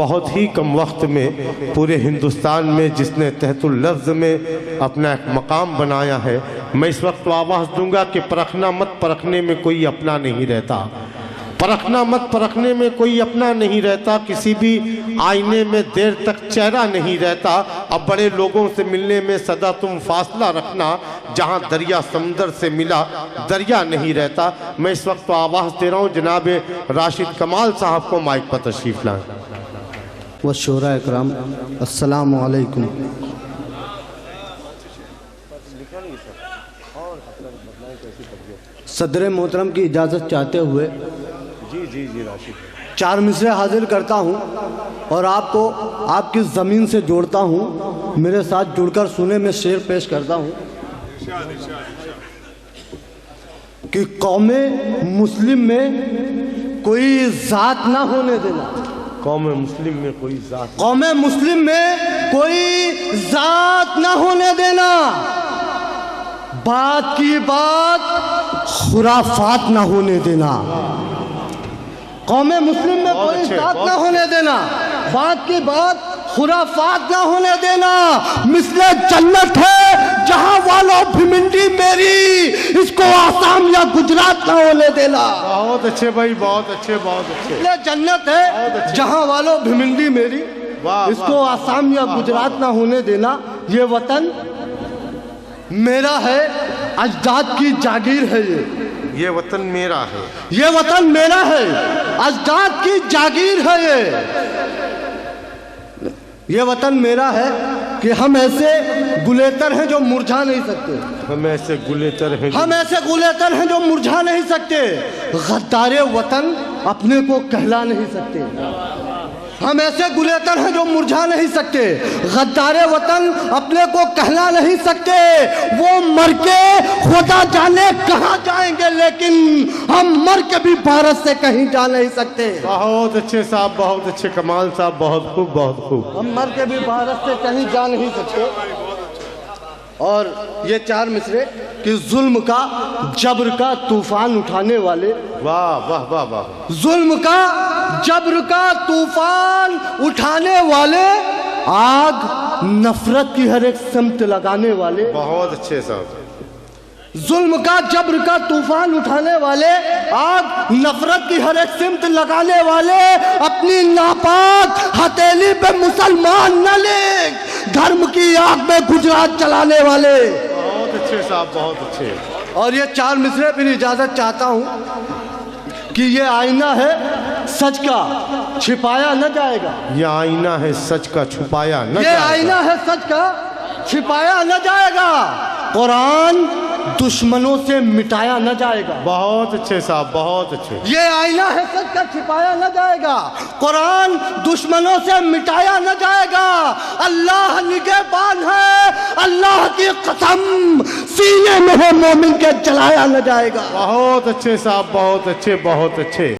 बहुत ही कम वक्त में पूरे हिंदुस्तान में जिसने तहतुल लफ्ज़ में अपना एक मकाम बनाया है, मैं इस वक्त तो आवाज़ दूंगा कि परखना मत, परखने में कोई अपना नहीं रहता। परखना मत, परखने में कोई अपना नहीं रहता। किसी भी आईने में देर तक चेहरा नहीं रहता। अब बड़े लोगों से मिलने में सदा तुम फासला रखना, जहाँ दरिया समंदर से मिला दरिया नहीं रहता। मैं इस वक्त तो आवाज़ दे रहा हूँ जनाब राशिद कमाल साहब को माइक पर तशरीफ़ लाएं। व शोरा इकराम, अस्सलामु अलैकुम। सदर मोहतरम की इजाज़त चाहते हुए जी राशिद, 4 मिसरे हाजिर करता हूँ और आपको आपकी ज़मीन से जोड़ता हूँ। मेरे साथ जुड़कर सुने में शेर पेश करता हूँ कि कौमे मुस्लिम में कोई ज़ात ना होने देना। कौमे मुस्लिम में कोई ज़ात, कौमे मुस्लिम में कोई ज़ात ना होने देना। बात की बात खुराफात ना होने देना। कौमे मुस्लिम में कोई ज़ात ना होने देना। बात की बात खुराफात ना होने देना। मिसले जन्नत है जहां वालों भिमंडी मेरी, इसको आसाम या गुजरात ना होने देना। बहुत अच्छे भाई, बहुत अच्छे, बहुत अच्छे। मिसले जन्नत है जहां वालों भिमंडी मेरी, इसको आसाम या गुजरात ना होने देना। ये वतन मेरा है, अजदाद की जागीर है। ये वतन मेरा है, ये वतन मेरा है, अजदाद की जागीर है। ये वतन मेरा है कि हम ऐसे गुलेतर हैं जो मुरझा नहीं सकते। हम ऐसे गुलेतर हैं, हम ऐसे गुलेतर हैं जो मुरझा नहीं सकते। गद्दारे वतन अपने को कहला नहीं सकते। हम ऐसे गुलेतर हैं जो मुरझा नहीं सकते। गद्दारे वतन अपने को कहला नहीं सकते। वो मर के खुदा जाने कहाँ जाएंगे, लेकिन हम मर के भी भारत से कहीं जा नहीं सकते। बहुत अच्छे साहब, बहुत अच्छे, कमाल साहब, बहुत खूब, बहुत खूब। हम मर के भी भारत से कहीं जा नहीं सकते। और ये 4 मिसरे कि जुल्म का जबर का तूफान उठाने वाले, वाह वाह वाह वाह। जुल्म का जबर का तूफान उठाने वाले, आग नफरत की हर एक समत लगाने वाले। बहुत अच्छे साहब। जुल्म का जबर का तूफान उठाने वाले, आग नफरत की हर एक सिमत लगाने वाले, अपनी नापाक हथेली पे मुसलमान न ले, धर्म की आग में गुजरात चलाने वाले। बहुत अच्छे साहब, बहुत अच्छे। और ये 4 मिसरे फिर इजाजत चाहता हूँ कि ये आईना है सच का, छिपाया न जाएगा। ये आईना है सच का, छुपाया न ये जाएगा। आईना है सच का, छिपाया न जाएगा। कुरान दुश्मनों से मिटाया न जाएगा। बहुत अच्छे साहब, बहुत अच्छे। ये आईना है सच का, छिपाया न जाएगा। कुरान दुश्मनों से मिटाया न जाएगा। अल्लाह निगहबान है, अल्लाह की कसम, सीने में है मोमिन के जलाया न जाएगा। बहुत अच्छे साहब, बहुत अच्छे, बहुत अच्छे।